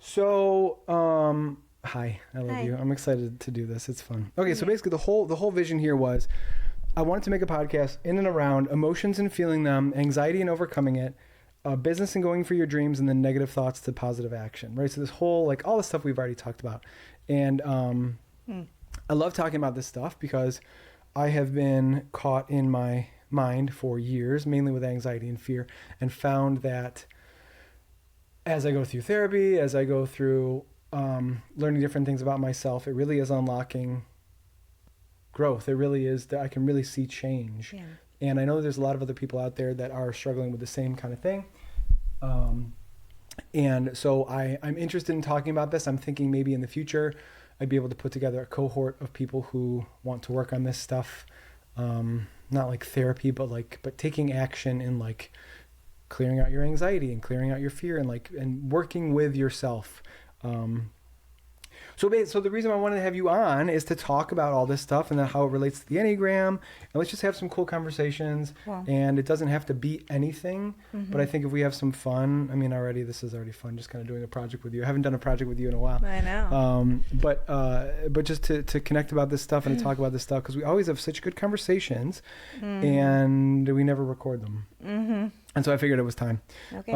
So, hi, I love Hi. you. I'm excited to do this. It's fun. Okay, so basically the whole vision here was I wanted to make a podcast in and around emotions and feeling them, anxiety and overcoming it, business and going for your dreams, and then negative thoughts to positive action, right? So this whole, like, all the stuff we've already talked about. And I love talking about this stuff because I have been caught in my mind for years, mainly with anxiety and fear, and found that as I go through therapy, as I go through learning different things about myself, it really is unlocking growth. It really is that I can really see change. Yeah. And I know there's a lot of other people out there that are struggling with the same kind of thing. And so I'm interested in talking about this. I'm thinking maybe in the future I'd be able to put together a cohort of people who want to work on this stuff. Not like therapy, but taking action in like clearing out your anxiety and clearing out your fear and working with yourself. So the reason I wanted to have you on is to talk about all this stuff and then how it relates to the Enneagram. And let's just have some cool conversations. Wow. And it doesn't have to be anything. Mm-hmm. But I think if we have some fun, I mean, this is already fun, just kind of doing a project with you. I haven't done a project with you in a while. I know. But just to connect about this stuff and to talk about this stuff, because we always have such good conversations and we never record them. Mm-hmm. And so I figured it was time. Okay.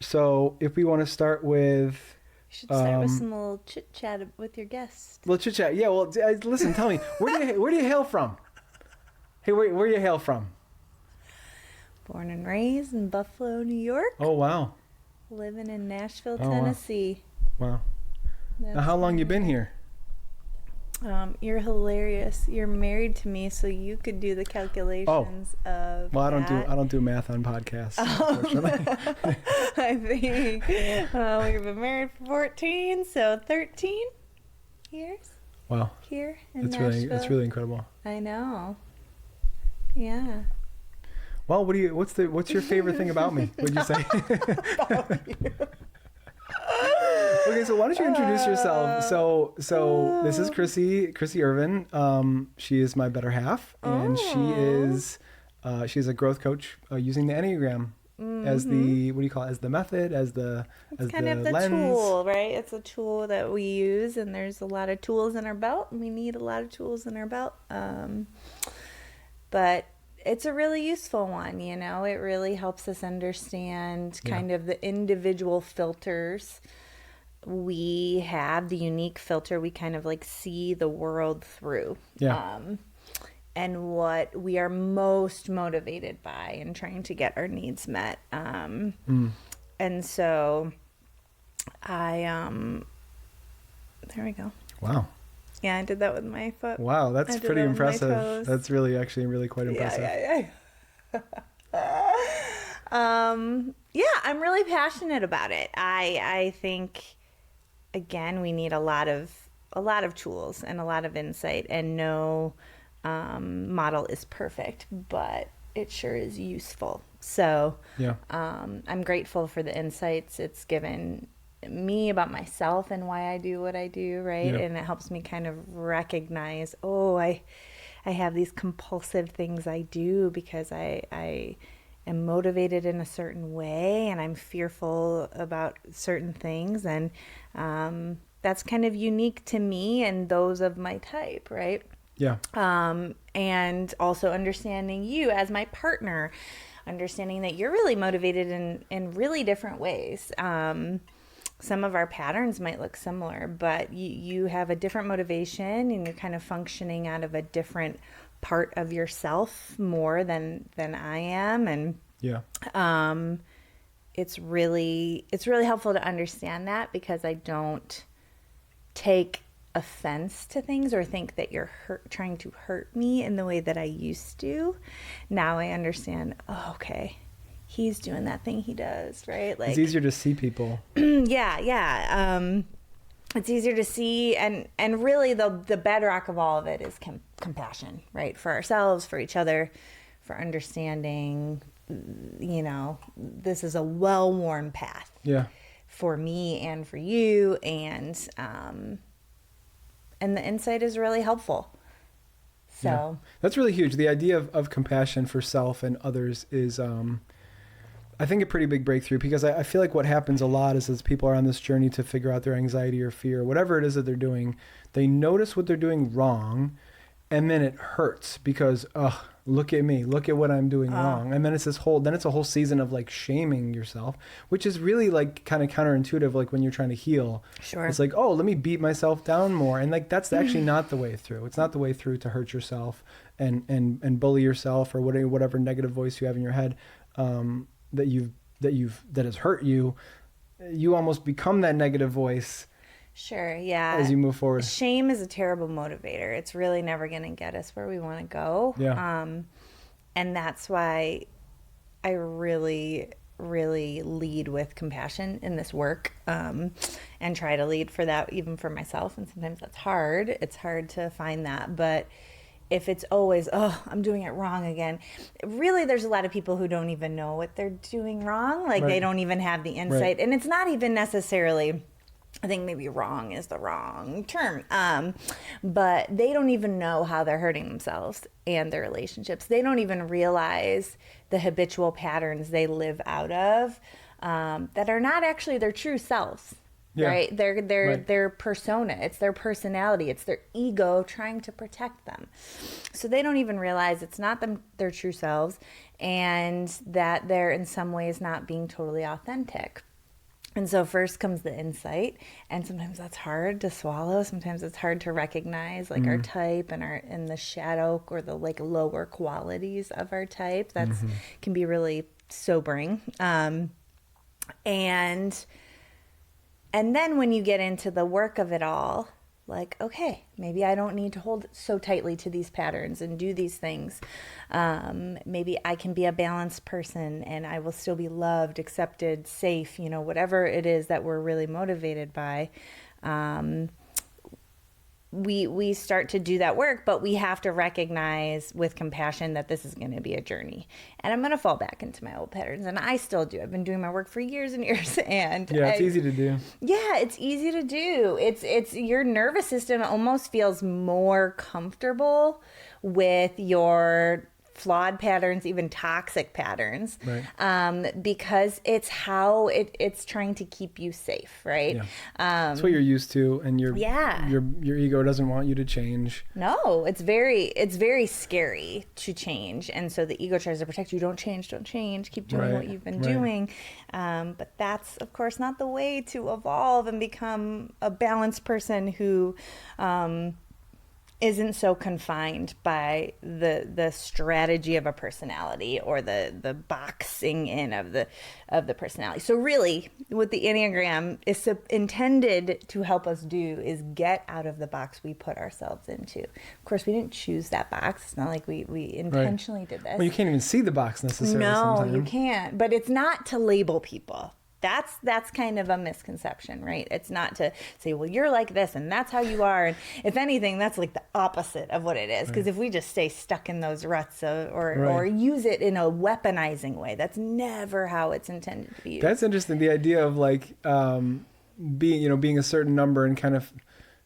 So if we want to start with... You should start with some little chit chat with your guest. Well, chit chat. Yeah. Well, listen. Tell me, where do you hail from? Hey, where do you hail from? Born and raised in Buffalo, New York. Oh wow. Living in Nashville, Oh, wow. Tennessee. Wow. Now, how long you been here? You're hilarious. You're married to me, so you could do the calculations of. Well, I that. don't do math on podcasts. Unfortunately. I think we've been married for 14, so 13 years Wow. here in It's Nashville. really incredible. I know. Yeah. Well, what's your favorite thing about me? What'd you say? Okay, so why don't you introduce yourself? So this is Chrissy Irvin. She is my better half, and she's a growth coach using the Enneagram as the, what do you call it? As the method, as the Kind of the lens. tool, right? It's a tool that we use, and there's a lot of tools in our belt. We need a lot of tools in our belt. But it's a really useful one, you know? It really helps us understand kind of the individual filters. We have the unique filter we kind of like see the world through. Yeah. And what we are most motivated by in trying to get our needs met. And so there we go. Wow. Yeah, I did that with my foot. Wow, that's pretty impressive. That's really quite impressive. Yeah, I'm really passionate about it. I think, again, we need a lot of tools and a lot of insight, and no model is perfect, but it sure is useful. So Yeah. I'm grateful for the insights it's given me about myself and why I do what I do, right? Yeah. And it helps me kind of recognize, I have these compulsive things I do because I am motivated in a certain way and I'm fearful about certain things, and that's kind of unique to me and those of my type, right? Yeah. And also understanding you as my partner, understanding that you're really motivated in really different ways. Some of our patterns might look similar, but you have a different motivation and you're kind of functioning out of a different part of yourself more than I am. And Yeah. it's really helpful to understand that, because I don't take offense to things or think that you're trying to hurt me in the way that I used to. Now I understand, okay, he's doing that thing he does, right? Like, It's easier to see people. yeah. It's easier to see, and really the bedrock of all of it is compassion, right? For ourselves, for each other, for understanding, you know, this is a well-worn path. Yeah. For me and for you, and the insight is really helpful. So Yeah. That's really huge. The idea of compassion for self and others is, I think a pretty big breakthrough, because I feel like what happens a lot is as people are on this journey to figure out their anxiety or fear, whatever it is that they're doing, they notice what they're doing wrong, and then it hurts because, look at me, look at what I'm doing wrong. And then it's a whole season of like shaming yourself, which is really like kind of counterintuitive. Like when you're trying to heal, Sure. It's like, let me beat myself down more. And like, that's actually not the way through. It's not the way through to hurt yourself and bully yourself or whatever negative voice you have in your head, that has hurt you. You almost become that negative voice. Sure, yeah. As you move forward. Shame is a terrible motivator. It's really never going to get us where we want to go. Yeah. And that's why I really, really lead with compassion in this work, and try to lead for that even for myself. And sometimes that's hard. It's hard to find that. But if it's always, I'm doing it wrong again, really there's a lot of people who don't even know what they're doing wrong. Like they don't even have the insight. Right. And it's not even necessarily... I think maybe wrong is the wrong term. But they don't even know how they're hurting themselves and their relationships. They don't even realize the habitual patterns they live out of, that are not actually their true selves. Yeah. Right? Their persona. It's their personality. It's their ego trying to protect them. So they don't even realize it's not their true selves, and that they're in some ways not being totally authentic. And so first comes the insight, and sometimes that's hard to swallow. Sometimes it's hard to recognize, like our type and the shadow or the like lower qualities of our type. That's can be really sobering. And then when you get into the work of it all, like, okay, maybe I don't need to hold so tightly to these patterns and do these things. Maybe I can be a balanced person and I will still be loved, accepted, safe, whatever it is that we're really motivated by. We start to do that work, but we have to recognize with compassion that this is going to be a journey, and I'm going to fall back into my old patterns, and I still do. I've been doing my work for years and years, and it's easy to do. Yeah, it's easy to do. It's your nervous system almost feels more comfortable with your flawed patterns, even toxic patterns, right. Because it's how it's trying to keep you safe, right? Yeah. That's what you're used to, and your ego doesn't want you to change. No, it's very scary to change, and so the ego tries to protect you. Don't change, keep doing what you've been doing. But that's, of course, not the way to evolve and become a balanced person who isn't so confined by the strategy of a personality or the boxing in of the personality. So really, what the Enneagram is intended to help us do is get out of the box we put ourselves into. Of course, we didn't choose that box. It's not like we intentionally did this. Well, you can't even see the box necessarily. No, sometimes. You can't. But it's not to label people. That's kind of a misconception, right? It's not to say, well, you're like this and that's how you are. And if anything, that's like the opposite of what it is. Because if we just stay stuck in those ruts or use it in a weaponizing way, that's never how it's intended to be used. That's interesting. The idea of like being a certain number and kind of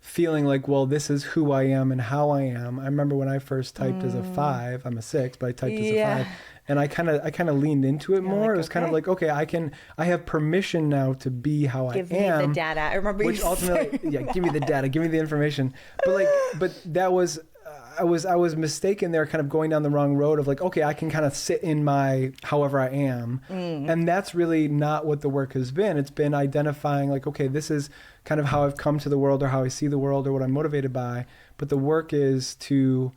feeling like, well, this is who I am and how I am. I remember when I first typed as a 5, I'm a 6, but I typed as a 5. And I kind of leaned into it more. It was kind of like, okay, I have permission now to be how I am. Give me the data. I remember which ultimately, give me the data, give me the information. But that was, I was mistaken there, kind of going down the wrong road of like, okay, I can kind of sit in my however I am. And that's really not what the work has been. It's been identifying like, okay, this is kind of how I've come to the world or how I see the world or what I'm motivated by. But the work is to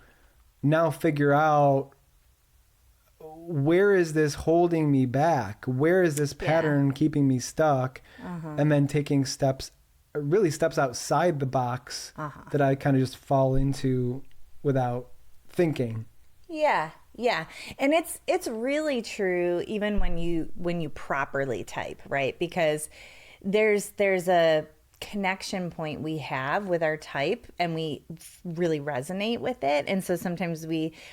now figure out, where is this holding me back? Where is this pattern keeping me stuck? And then taking steps outside the box that I kind of just fall into without thinking. Yeah. And it's really true even when you properly type, right? Because there's a connection point we have with our type and we really resonate with it. And so sometimes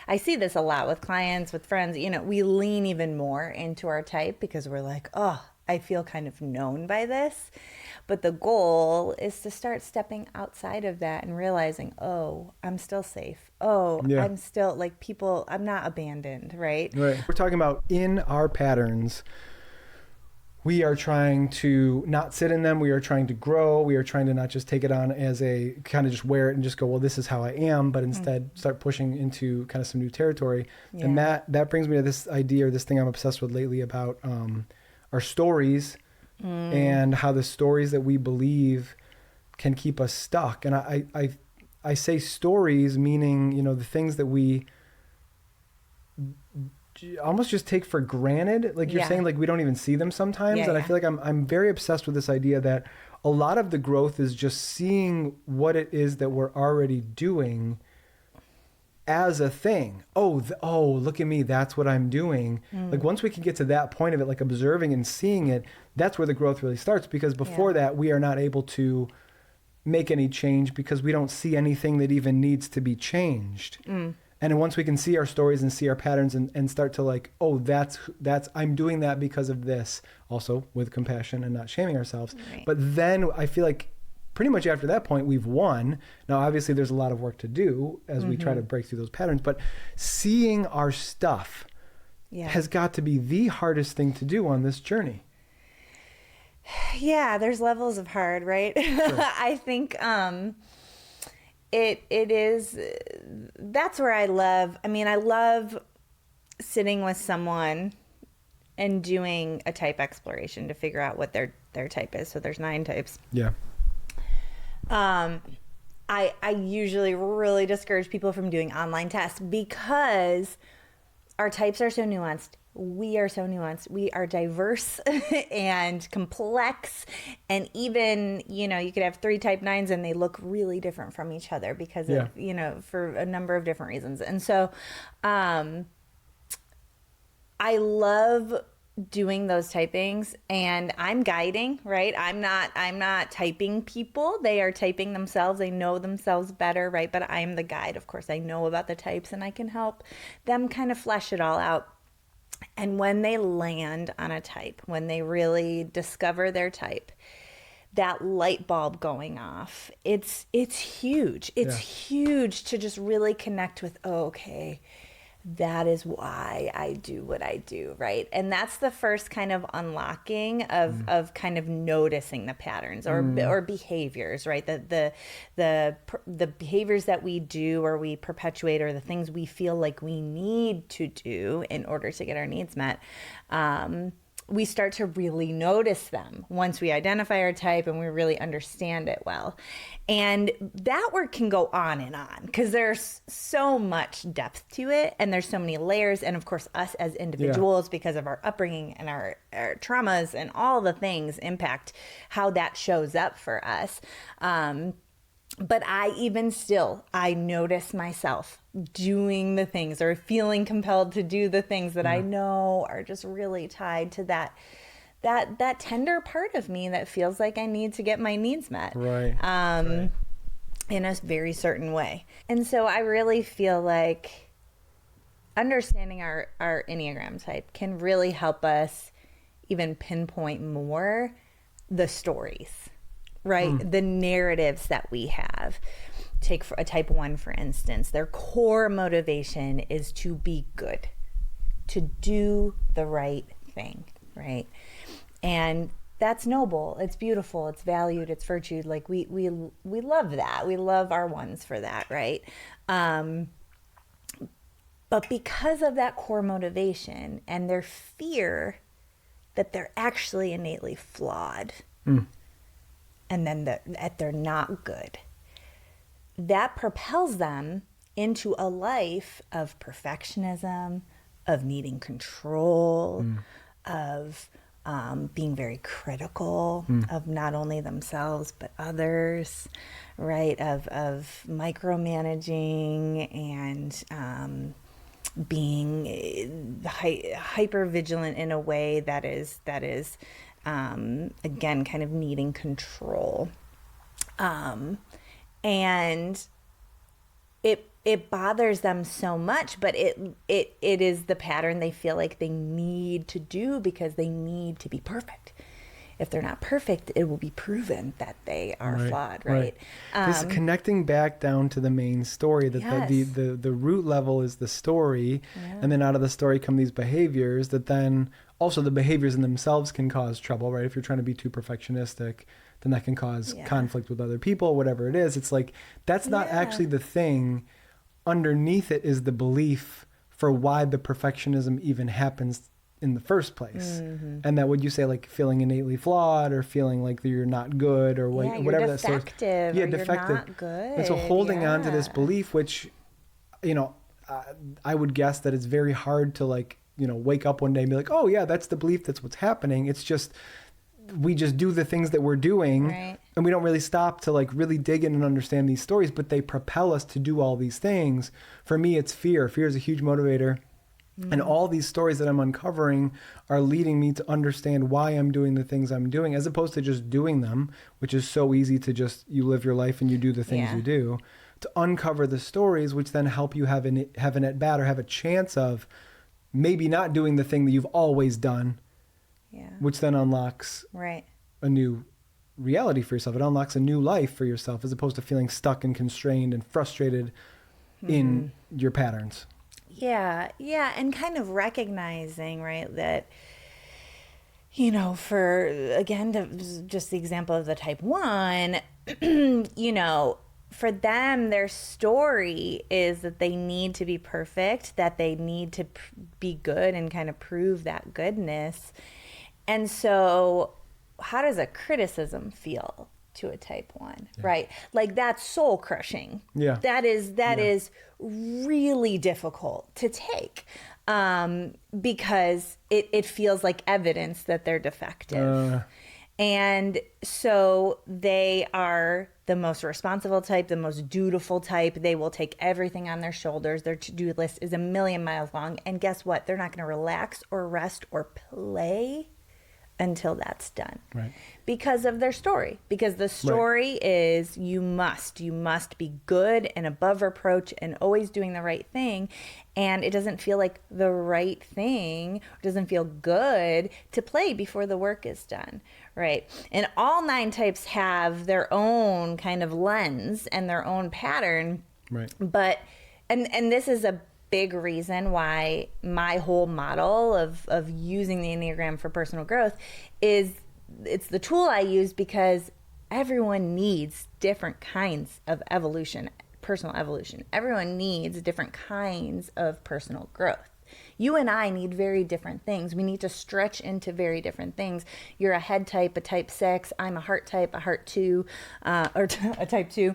I see this a lot with clients, with friends, we lean even more into our type because we're like, I feel kind of known by this. But the goal is to start stepping outside of that and realizing, I'm still safe. I'm still like people, I'm not abandoned, right? Right. We're talking about in our patterns, we are trying to not sit in them. We are trying to grow. We are trying to not just take it on as a kind of just wear it and just go, well, this is how I am, but instead start pushing into kind of some new territory. Yeah. And that brings me to this idea, or this thing I'm obsessed with lately about our stories and how the stories that we believe can keep us stuck. And I say stories meaning, you know, the things that we almost just take for granted, like you're saying, like we don't even see them sometimes. I feel like I'm very obsessed with this idea that a lot of the growth is just seeing what it is that we're already doing as a thing. Oh, look at me, that's what I'm doing. Like once we can get to that point of it, like observing and seeing it, that's where the growth really starts, because before that we are not able to make any change because we don't see anything that even needs to be changed. And then once we can see our stories and see our patterns and start to like, oh, that's I'm doing that because of this, also with compassion and not shaming ourselves. Right. But then I feel like pretty much after that point, we've won. Now, obviously, there's a lot of work to do as we try to break through those patterns. But seeing our stuff has got to be the hardest thing to do on this journey. Yeah, there's levels of hard, right? Sure. I think it is, that's where I love sitting with someone and doing a type exploration to figure out what their type is. So there's 9 types. Yeah. I usually really discourage people from doing online tests because our types are so nuanced. We are so nuanced. We are diverse and complex. And even, you know, you could have 3 type 9s and they look really different from each other because of, you know, for a number of different reasons. And so, I love doing those typings, and I'm guiding, right? I'm not typing people. They are typing themselves. They know themselves better, right? But I'm the guide. Of course, I know about the types and I can help them kind of flesh it all out. And when they land on a type, when they really discover their type, that light bulb going off, it's huge. It's huge to just really connect with, okay, that is why I do what I do, right? And that's the first kind of unlocking of kind of noticing the patterns or behaviors, right? The behaviors that we do or we perpetuate, or the things we feel like we need to do in order to get our needs met. We start to really notice them once we identify our type and we really understand it well. And that work can go on because there's so much depth to it and there's so many layers. And of course, us as individuals, because of our upbringing and our traumas and all the things impact how that shows up for us. But I notice myself doing the things or feeling compelled to do the things that I know are just really tied to that tender part of me that feels like I need to get my needs met. Right. In a very certain way. And so I really feel like understanding our Enneagram type can really help us even pinpoint more the stories. Right? The narratives that we have. Take a type 1, for instance. Their core motivation is to be good, to do the right thing, right? And that's noble. It's beautiful. It's valued. It's virtued. Like we love that. We love our ones for that, right? But because of that core motivation and their fear that they're actually innately flawed, and then that they're not good, that propels them into a life of perfectionism, of needing control, of being very critical of not only themselves but others, right? Of micromanaging and being hyper vigilant in a way that is again, kind of needing control. And it bothers them so much, but it is the pattern they feel like they need to do because they need to be perfect. If they're not perfect, it will be proven that they are flawed, right? This is connecting back down to the main story, that the root level is the story, and then out of the story come these behaviors that then also the behaviors in themselves can cause trouble, right? If you're trying to be too perfectionistic, then that can cause conflict with other people, whatever it is. It's like, that's not actually the thing. Underneath it is the belief for why the perfectionism even happens in the first place. And that, would you say, like feeling innately flawed or feeling like that you're not good or whatever that source. Yeah, defective. You're not good. And so holding on to this belief, which, I would guess that it's very hard to like, wake up one day and be like, oh yeah, that's the belief. That's what's happening. It's just, we just do the things that we're doing, and we don't really stop to like really dig in and understand these stories, but they propel us to do all these things. For me, it's fear. Fear is a huge motivator. And all these stories that I'm uncovering are leading me to understand why I'm doing the things I'm doing, as opposed to just doing them, which is so easy to just, you live your life and you do the things you do. To uncover the stories, which then help you have an at bat or have a chance of maybe not doing the thing that you've always done, which then unlocks a new reality for yourself. It unlocks a new life for yourself, as opposed to feeling stuck and constrained and frustrated in your patterns. Yeah. And kind of recognizing, right, that, for, again, just the example of the type 1, for them, their story is that they need to be perfect, that they need to be good and kind of prove that goodness. And so how does a criticism feel to a type 1, right? Like, that's soul crushing. Yeah. That is really difficult to take, because it feels like evidence that they're defective. And so they are the most responsible type, the most dutiful type. They will take everything on their shoulders. Their to-do list is 1,000,000 miles long. And guess what? They're not going to relax or rest or play until that's done. Right. Because of their story. Because the story is you must be good and above reproach and always doing the right thing. And it doesn't feel like the right thing, it doesn't feel good to play before the work is done. Right. And all 9 types have their own kind of lens and their own pattern. Right. But, and this is a big reason why my whole model of using the Enneagram for personal growth is, it's the tool I use because everyone needs different kinds of evolution, personal evolution. Everyone needs different kinds of personal growth. You and I need very different things. We need to stretch into very different things. You're a head type, a type 6. I'm a heart type, a heart 2, or a type 2.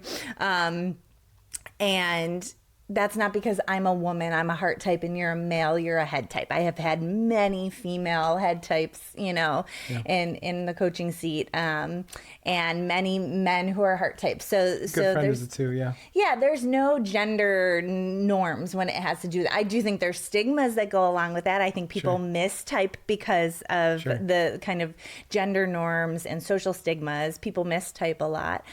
And that's not because I'm a woman, I'm a heart type, and you're a male, you're a head type. I have had many female head types, in the coaching seat, and many men who are heart types. So friend is a 2, Yeah, there's no gender norms when it has to do that. I do think there's stigmas that go along with that. I think people mistype because of the kind of gender norms and social stigmas. People mistype a lot.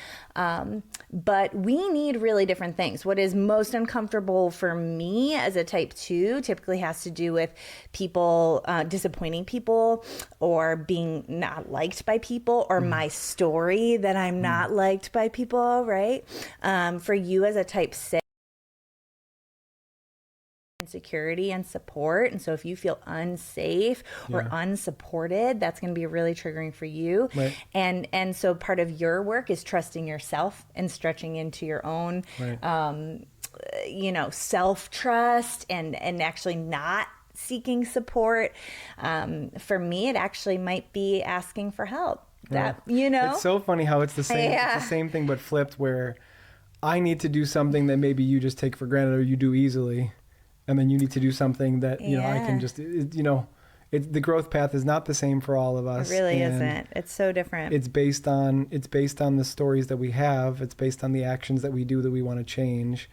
But we need really different things. What is most uncomfortable for me as a type 2 typically has to do with people, disappointing people, or being not liked by people, or my story that I'm not liked by people, right? For you as a type 6, insecurity and support. And so if you feel unsafe or unsupported, that's going to be really triggering for you. Right. And so part of your work is trusting yourself and stretching into your own, self-trust and actually not seeking support. For me, it actually might be asking for help. It's so funny how it's the same, it's the same thing, but flipped, where I need to do something that maybe you just take for granted or you do easily. And then you need to do something that, I can just, the growth path is not the same for all of us. It really isn't. It's so different. It's based on the stories that we have. It's based on the actions that we do that we want to change.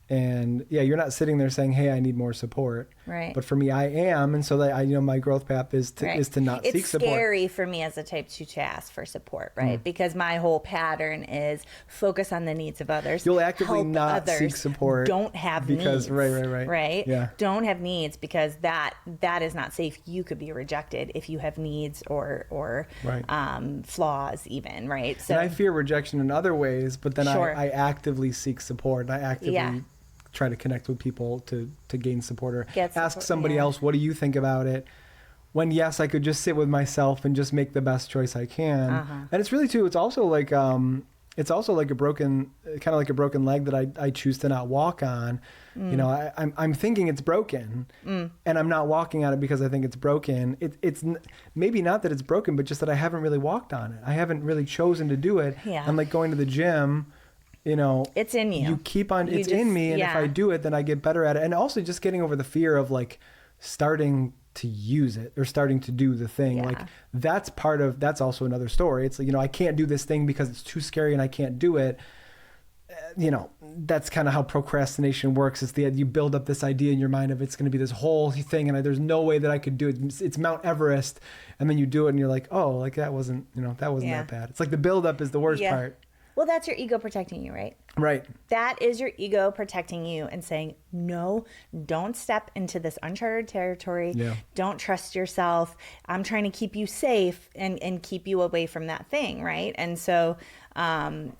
And you're not sitting there saying, hey, I need more support. Right. But for me, I am. And so that my growth path is to not seek support. It's scary for me as a type 2 to ask for support, right? Because my whole pattern is focus on the needs of others. You'll actively not seek support. Don't have needs. Right. Right? Yeah. Don't have needs, because that is not safe. You could be rejected if you have needs or flaws even, right? So, and I fear rejection in other ways, but then I actively seek support. I actively try to connect with people to gain support, or ask somebody else, what do you think about it? when yes, I could just sit with myself and just make the best choice I can. And it's really too, it's also like a broken, kind of like a broken leg that I choose to not walk on. You know, I'm thinking it's broken and I'm not walking on it because I think it's broken. It's maybe not that it's broken, but just that I haven't really walked on it. I haven't really chosen to do it. Yeah. I'm like going to the gym, you know, it's in you. You keep on, it's in me. And if I do it, then I get better at it. And also just getting over the fear of like starting to use it or starting to do the thing. Like that's also another story. It's like, you know, I can't do this thing because it's too scary and I can't do it. You know, that's kind of how procrastination works. It's you build up this idea in your mind of it's going to be this whole thing and there's no way that I could do it. It's Mount Everest. And then you do it and you're like, oh, like that wasn't that bad. It's like the buildup is the worst part. Well, that's your ego protecting you, right? Right. That is your ego protecting you and saying, no, don't step into this uncharted territory. Yeah. Don't trust yourself. I'm trying to keep you safe and keep you away from that thing, right? And so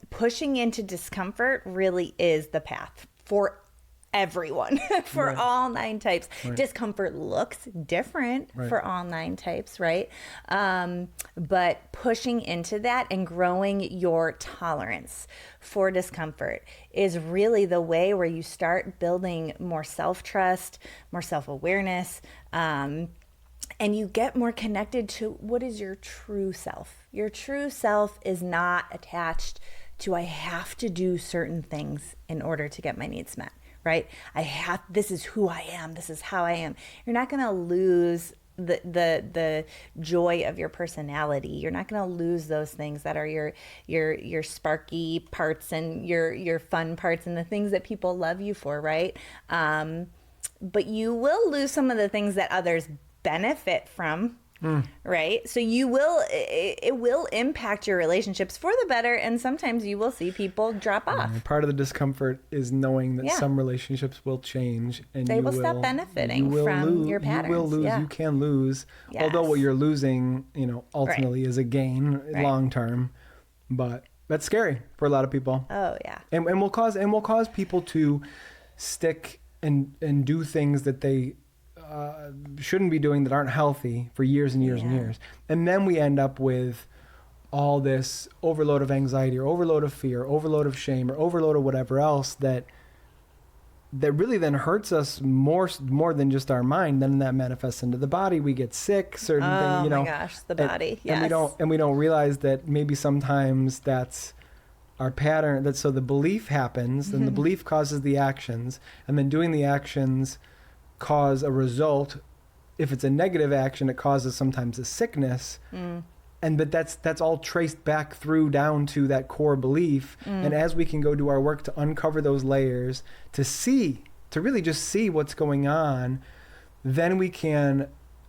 pushing into discomfort really is the path for everyone, for all 9 types. Discomfort looks different for all 9 types, right? But pushing into that and growing your tolerance for discomfort is really the way where you start building more self-trust, more self-awareness, and you get more connected to what is your true self. Your true self is not attached to I have to do certain things in order to get my needs met. Right? This is who I am. This is how I am. You're not going to lose the joy of your personality. You're not going to lose those things that are your sparky parts and your fun parts and the things that people love you for, right? But you will lose some of the things that others benefit from. Right? So it will impact your relationships for the better. And sometimes you will see people drop off. Part of the discomfort is knowing that some relationships will change and they will stop benefiting from your patterns. You will lose. You can lose. Yes. Although what you're losing, you know, ultimately is a gain long term. But that's scary for a lot of people. Oh yeah. And will cause people to stick and do things that they shouldn't be doing, that aren't healthy, for years and years and years. And then we end up with all this overload of anxiety or overload of fear, overload of shame, or overload of whatever else that really then hurts us more than just our mind. Then that manifests into the body. We get sick, certain things, you know. Oh my gosh, the body. Yes. And we don't realize that maybe sometimes that's our pattern. So the belief happens, and the belief causes the actions, and then doing the actions cause a result. If it's a negative action, it causes sometimes a sickness. But that's all traced back through down to that core belief. And as we can go do our work to uncover those layers, to really just see what's going on, then we can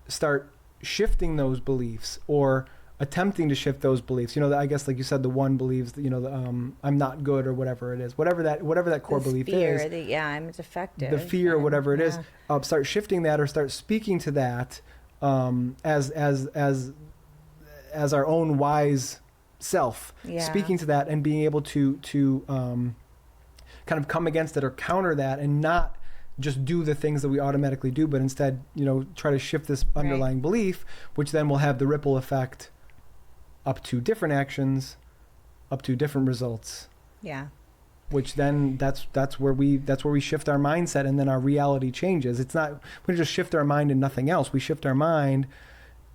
start shifting those beliefs or attempting to shift those beliefs. You know, I guess like you said, the one believes that, you know, I'm not good or whatever it is, whatever that core belief is. I'm defective. The fear or whatever it is, start shifting that or start speaking to that as our own wise self, speaking to that and being able to kind of come against it or counter that and not just do the things that we automatically do, but instead, you know, try to shift this underlying belief, which then will have the ripple effect up to different actions, up to different results. Yeah. Which then that's where we shift our mindset, and then our reality changes. It's not we just shift our mind and nothing else. We shift our mind,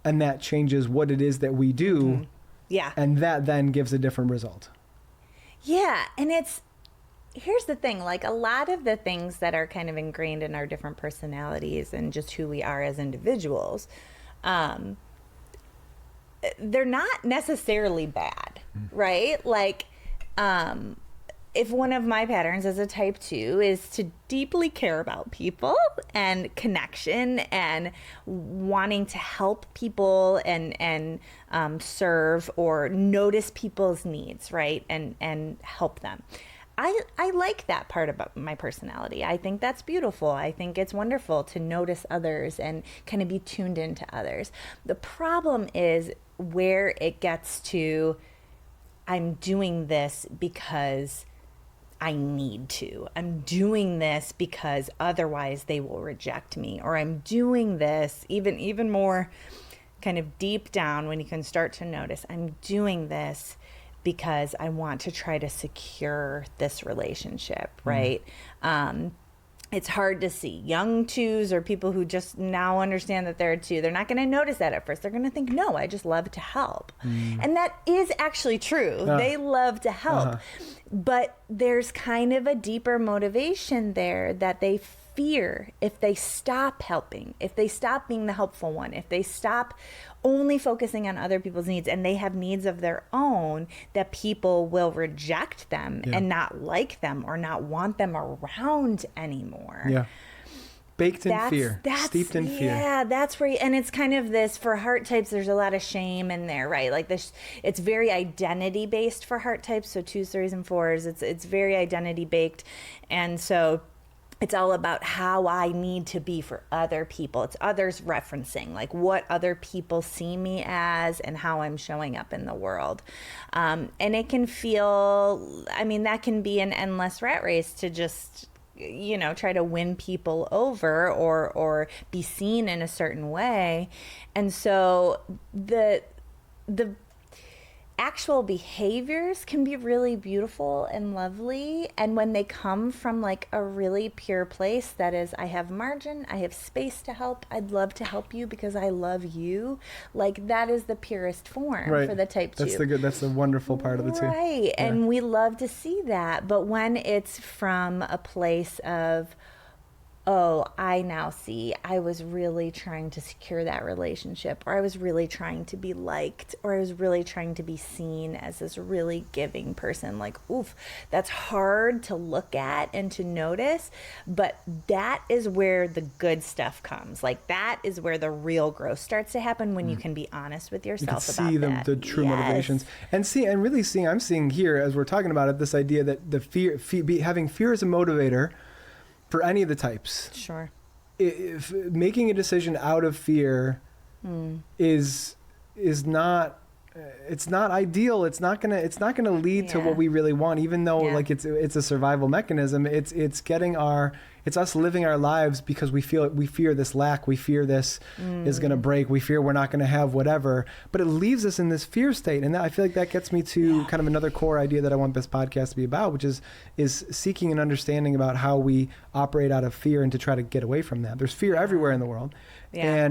and that changes what it is that we do. Yeah. And that then gives a different result. Yeah, and here's the thing, like a lot of the things that are kind of ingrained in our different personalities and just who we are as individuals, they're not necessarily bad, right? Like, if one of my patterns as a type 2 is to deeply care about people and connection and wanting to help people and serve or notice people's needs, right? And help them. I like that part about my personality. I think that's beautiful. I think it's wonderful to notice others and kind of be tuned into others. The problem is where it gets to, I'm doing this because I need to. I'm doing this because otherwise they will reject me. Or I'm doing this even more kind of deep down, when you can start to notice, I'm doing this because I want to try to secure this relationship, right? It's hard to see. Young twos or people who just now understand that they're a two, they're not going to notice that at first. They're going to think, no, I just love to help. And that is actually true. They love to help. But there's kind of a deeper motivation there that they fear if they stop helping, if they stop being the helpful one, if they stop only focusing on other people's needs and they have needs of their own, that people will reject them and not like them or not want them around anymore. Yeah. Baked in fear, steeped in fear. Yeah, that's where, and it's kind of this, for heart types, there's a lot of shame in there, right? Like this, it's very identity based for heart types. So 2s, 3s, and 4s, it's very identity baked. And so it's all about how I need to be for other people. It's others referencing, like what other people see me as and how I'm showing up in the world. And it can feel, I mean, that can be an endless rat race to just, you know, try to win people over or be seen in a certain way. And so the actual behaviors can be really beautiful and lovely, and when they come from like a really pure place, that is, I have margin, I have space to help, I'd love to help you because I love you, like that is the purest form for the type 2. That's the wonderful part of the 2. Right. And we love to see that. But when it's from a place of, oh, I now see I was really trying to secure that relationship, or I was really trying to be liked, or I was really trying to be seen as this really giving person, like, oof, that's hard to look at and to notice, but that is where the good stuff comes. Like that is where the real growth starts to happen, when you can be honest with yourself about that. The true motivations and really seeing, I'm seeing here as we're talking about it, this idea that the having fear as a motivator for any of the types. Sure. If making a decision out of fear is not, it's not ideal. It's not gonna lead to what we really want, even though like it's a survival mechanism. It's us living our lives because we fear this lack. We fear this is going to break. We fear we're not going to have whatever. But it leaves us in this fear state. And I feel like that gets me to kind of another core idea that I want this podcast to be about, which is seeking an understanding about how we operate out of fear and to try to get away from that. There's fear everywhere in the world. Yeah.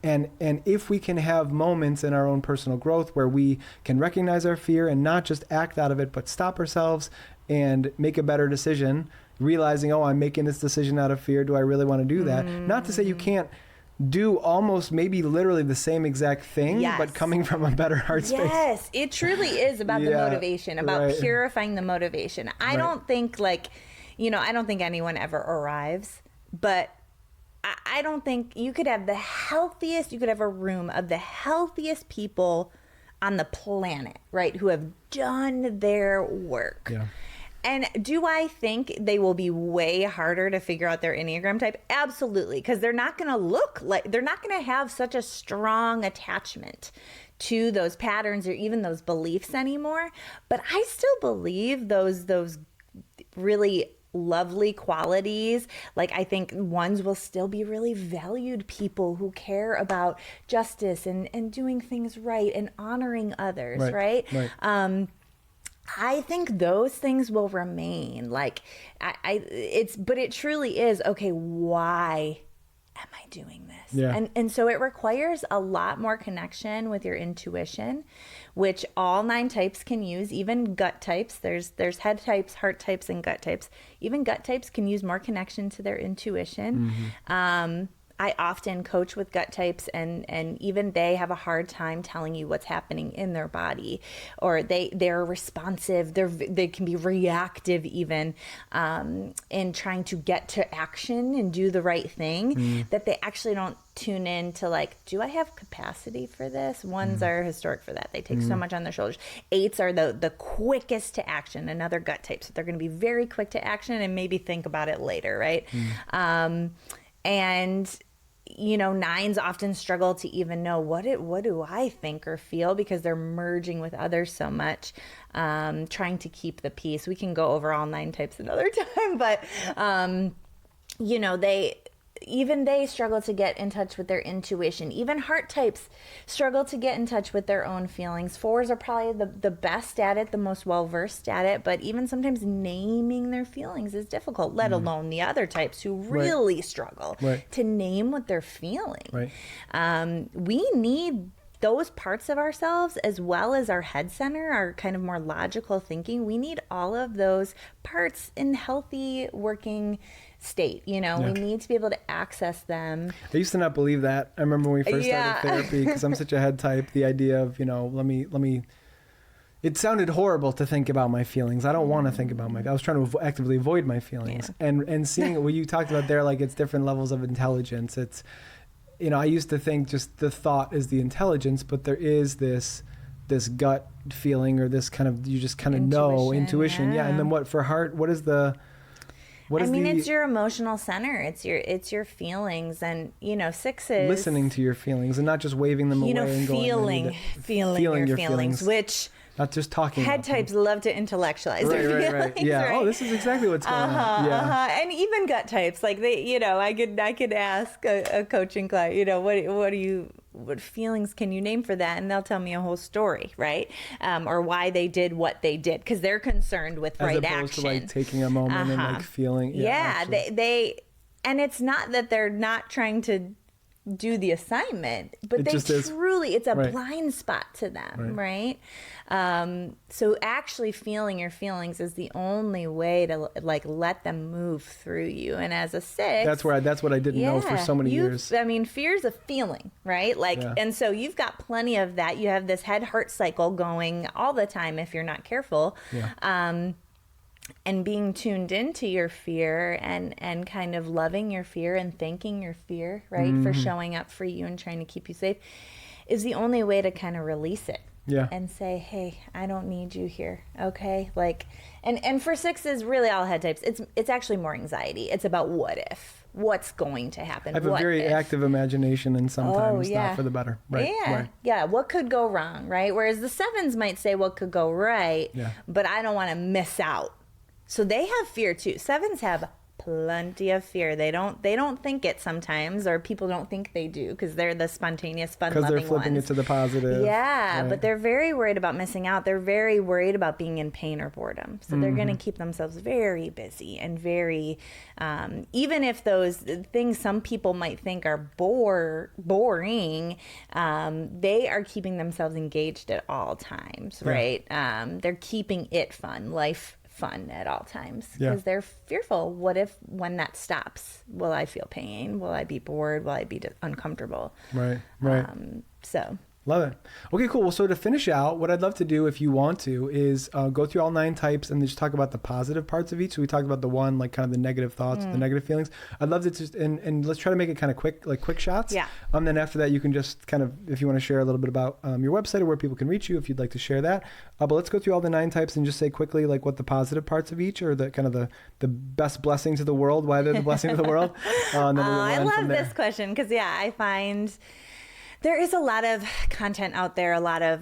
And if we can have moments in our own personal growth where we can recognize our fear and not just act out of it, but stop ourselves and make a better decision, realizing, oh, I'm making this decision out of fear. Do I really want to do that? Not to say you can't do almost maybe literally the same exact thing, but coming from a better heart space. Yes, it truly is about the motivation, about purifying the motivation. I don't think I don't think anyone ever arrives, but I don't think you could have you could have a room of the healthiest people on the planet, right, who have done their work. Yeah. And do I think they will be way harder to figure out their Enneagram type? Absolutely, because they're not going to have such a strong attachment to those patterns or even those beliefs anymore. But I still believe those really lovely qualities. Like, I think ones will still be really valued people who care about justice and doing things right and honoring others, right? I think those things will remain. Like, but it truly is, okay, why am I doing this? Yeah. And so it requires a lot more connection with your intuition, which all 9 types can use, even gut types. There's head types, heart types, and gut types. Even gut types can use more connection to their intuition. I often coach with gut types, and even they have a hard time telling you what's happening in their body, or they're responsive. They can be reactive even in trying to get to action and do the right thing, that they actually don't tune in to, like, do I have capacity for this? Ones are historic for that. They take so much on their shoulders. 8s are the quickest to action, another gut type. So they're going to be very quick to action and maybe think about it later, right? And 9s often struggle to even know what do I think or feel, because they're merging with others so much, trying to keep the peace. We can go over all 9 types another time, but even they struggle to get in touch with their intuition. Even heart types struggle to get in touch with their own feelings. 4s are probably the best at it, the most well-versed at it, but even sometimes naming their feelings is difficult, let alone the other types who really struggle to name what they're feeling. We need those parts of ourselves, as well as our head center, our kind of more logical thinking. We need all of those parts in healthy working state. You know, we need to be able to access them. I used to not believe that. I remember when we first started therapy, because I'm such a head type, the idea of, you know, let me, it sounded horrible to think about my feelings. I don't want to think about I was trying to actively avoid my feelings. And seeing what you talked about there, like it's different levels of intelligence. It's, you know, I used to think just the thought is the intelligence, but there is this gut feeling, or this kind of, you just kind of know, intuition. Yeah. And then what for heart, it's your emotional center. It's your feelings, and, you know, 6s listening to your feelings and not just waving them away and feeling your feelings, which not just talking. Head types love to intellectualize their feelings. Right. Yeah. Oh, this is exactly what's going on. Yeah. And even gut types, like they, you know, I could ask a coaching client, you know, what feelings can you name for that? And they'll tell me a whole story, right? Or why they did what they did, because they're concerned with right action. As opposed to like taking a moment and like feeling. Yeah. They, and it's not that they're not trying to do the assignment, but it's a blind spot to them, right? So actually feeling your feelings is the only way to like let them move through you. And as a 6, that's what I didn't know for so many years. I mean, fear's a feeling, right? Like, and so you've got plenty of that. You have this head-heart cycle going all the time if you're not careful. And being tuned into your fear and kind of loving your fear and thanking your fear, right, for showing up for you and trying to keep you safe, is the only way to kind of release it. And say, hey, I don't need you here. Okay. Like, and for 6s, really all head types, it's actually more anxiety. It's about what's going to happen. I have a very active imagination, and sometimes not for the better. Yeah. What could go wrong, right? Whereas the 7s might say what could go right, but I don't want to miss out. So they have fear too. 7s have plenty of fear. They don't think it sometimes, or people don't think they do, because they're the spontaneous, fun-loving ones. Because they're flipping it to the positive. Yeah, but they're very worried about missing out. They're very worried about being in pain or boredom. So they're going to keep themselves very busy and very, even if those things some people might think are boring, they are keeping themselves engaged at all times, right? They're keeping it fun, life fun at all times, because they're fearful. What if, when that stops, will I feel pain? Will I be bored? Will I be uncomfortable? Right. So love it. Okay, cool. Well, so to finish out, what I'd love to do, if you want to, is go through all 9 types and then just talk about the positive parts of each. So we talked about the one, like kind of the negative thoughts, the negative feelings. I'd love to just, and let's try to make it kind of quick, like quick shots. Yeah. Then after that, you can just kind of, if you want to share a little bit about your website or where people can reach you, if you'd like to share that. But let's go through all the 9 types and just say quickly, like what the positive parts of each, or the kind of the best blessing to the world, why they're the blessing to the world. I love this question, because I find there is a lot of content out there, a lot of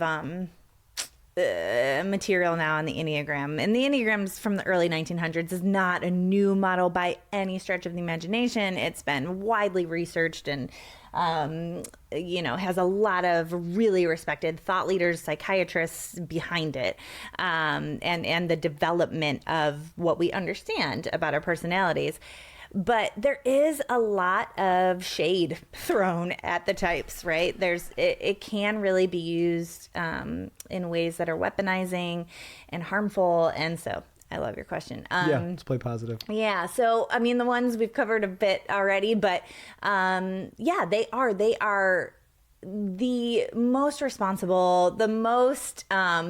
material now on the Enneagram. And the Enneagrams from the early 1900s is not a new model by any stretch of the imagination. It's been widely researched and, has a lot of really respected thought leaders, psychiatrists behind it, and the development of what we understand about our personalities. But there is a lot of shade thrown at the types, right? It can really be used in ways that are weaponizing and harmful. And so I love your question. Let's play positive. Yeah. So, I mean, the ones we've covered a bit already, but they are the most responsible, the most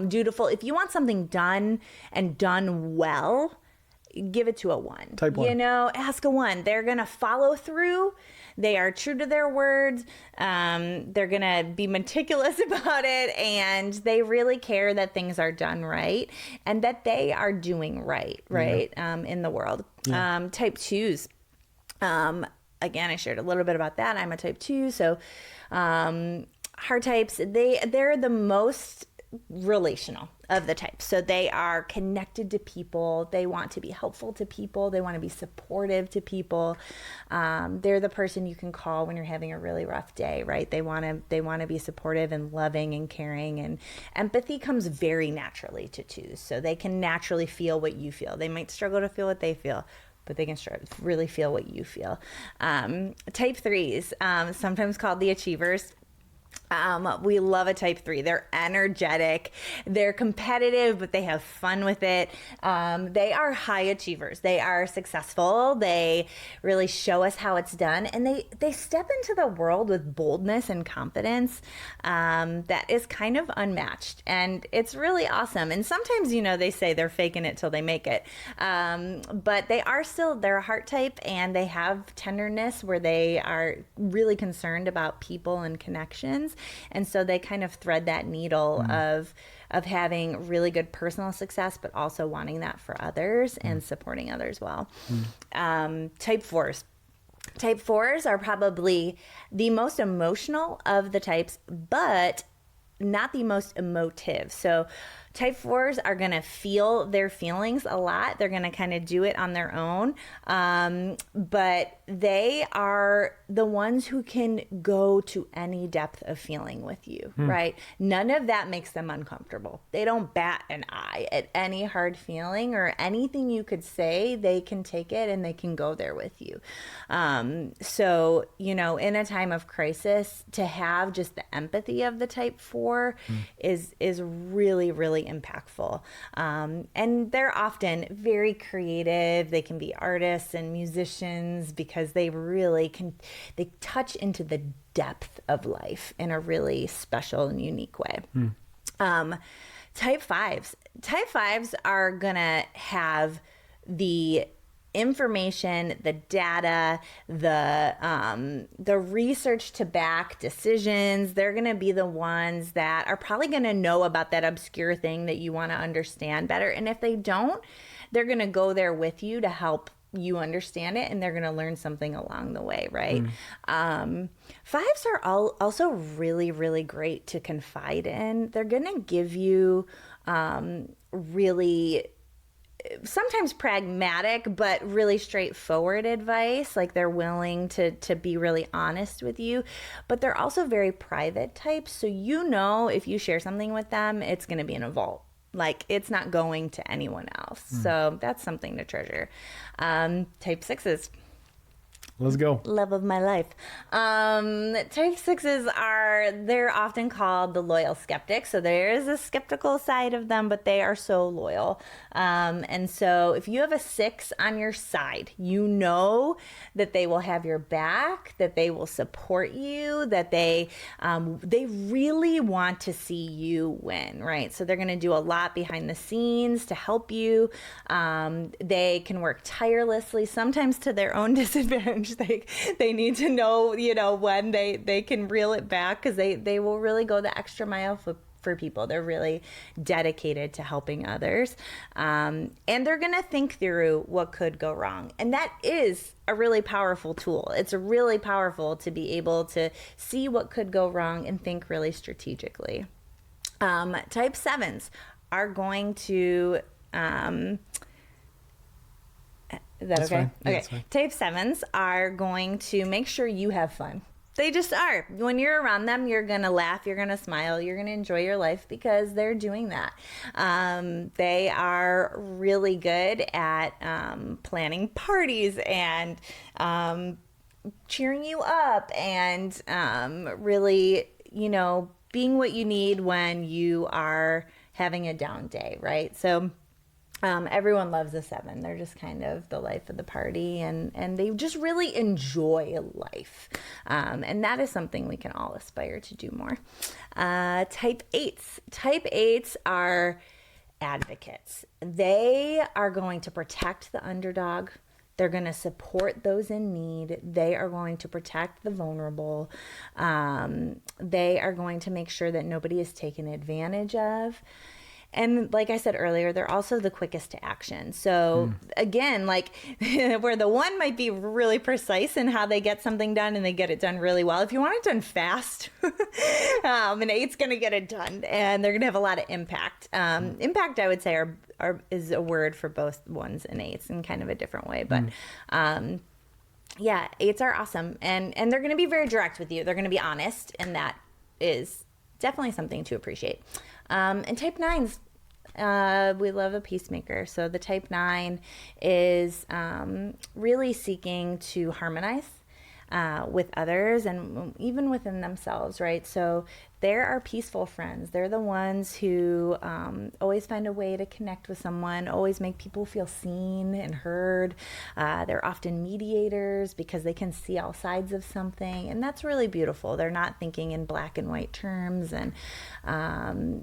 dutiful. If you want something done and done well, give it to a 1. Type 1. Ask a 1. They're going to follow through. They are true to their words. They're going to be meticulous about it. And they really care that things are done right and that they are doing right, in the world. Yeah. Type 2s. Again, I shared a little bit about that. I'm a type 2. So heart types, they're the most relational of the types. So they are connected to people. They want to be helpful to people. They want to be supportive to people. They're the person you can call when you're having a really rough day, right? They want to be supportive and loving and caring, and empathy comes very naturally to twos. So they can naturally feel what you feel. They might struggle to feel what they feel, but they can really feel what you feel. Type threes, sometimes called the achievers. We love a type 3. They're energetic, they're competitive, but they have fun with it. They are high achievers. They are successful. They really show us how it's done. And they step into the world with boldness and confidence that is kind of unmatched. And it's really awesome. And sometimes, they say they're faking it till they make it. But they're a heart type, and they have tenderness where they are really concerned about people and connections. And so they kind of thread that needle of having really good personal success, but also wanting that for others and supporting others well. Type 4s. Type 4s are probably the most emotional of the types, but not the most emotive. So type 4s are going to feel their feelings a lot. They're going to kind of do it on their own. But they are the ones who can go to any depth of feeling with you, right? None of that makes them uncomfortable. They don't bat an eye at any hard feeling or anything you could say. They can take it and they can go there with you. So, in a time of crisis, to have just the empathy of the type 4 is really, really impactful. And they're often very creative. They can be artists and musicians because they really they touch into the depth of life in a really special and unique way. Type 5s. Type 5s are going to have the information, the data, the research to back decisions. They're going to be the ones that are probably going to know about that obscure thing that you want to understand better. And if they don't, they're going to go there with you to help you understand it, and they're going to learn something along the way, right? 5s are also really, really great to confide in. They're going to give you really sometimes pragmatic, but really straightforward advice. Like, they're willing to be really honest with you, but they're also very private types. So, if you share something with them, it's going to be in a vault. Like, it's not going to anyone else. So that's something to treasure. Type 6s. Let's go. Love of my life. Type 6s they're often called the loyal skeptics. So there is a skeptical side of them, but they are so loyal. And so if you have a 6 on your side, you know that they will have your back, that they will support you, that they really want to see you win, right? So they're going to do a lot behind the scenes to help you. They can work tirelessly, sometimes to their own disadvantage. They need to know, when they can reel it back, because they will really go the extra mile for people. They're really dedicated to helping others. And they're going to think through what could go wrong. And that is a really powerful tool. It's really powerful to be able to see what could go wrong and think really strategically. Type 7s are going to... Is that okay? Yeah, okay. Type 7s are going to make sure you have fun. They just are. When you're around them, you're going to laugh, you're going to smile, you're going to enjoy your life because they're doing that. They are really good at planning parties and cheering you up and really, being what you need when you are having a down day, right? So everyone loves a 7. They're just kind of the life of the party, and they just really enjoy life. And that is something we can all aspire to do more. Type 8s. Type 8s are advocates. They are going to protect the underdog. They're going to support those in need. They are going to protect the vulnerable. They are going to make sure that nobody is taken advantage of. And like I said earlier, they're also the quickest to action. So again, like where the 1 might be really precise in how they get something done and they get it done really well. If you want it done fast, an 8's going to get it done, and they're going to have a lot of impact. Impact, I would say, is a word for both 1s and 8s in kind of a different way. But yeah, 8s are awesome, and they're going to be very direct with you. They're going to be honest, and that is definitely something to appreciate. And type 9s, we love a peacemaker. So the type 9 is really seeking to harmonize with others and even within themselves, right? So they're our peaceful friends. They're the ones who always find a way to connect with someone, always make people feel seen and heard. They're often mediators because they can see all sides of something, and that's really beautiful. They're not thinking in black and white terms, and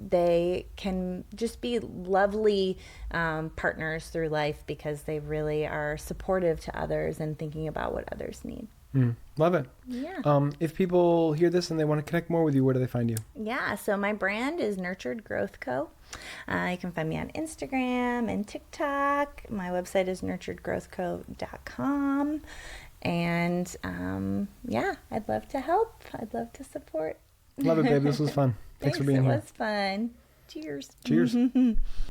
they can just be lovely partners through life because they really are supportive to others and thinking about what others need. Love it. Yeah. If people hear this and they want to connect more with you, where do they find you? Yeah, so my brand is Nurtured Growth Co. You can find me on Instagram and TikTok. My website is nurturedgrowthco.com. And yeah, I'd love to help. I'd love to support. Love it, babe. This was fun. Thanks for being here. It was fun. Cheers. Cheers.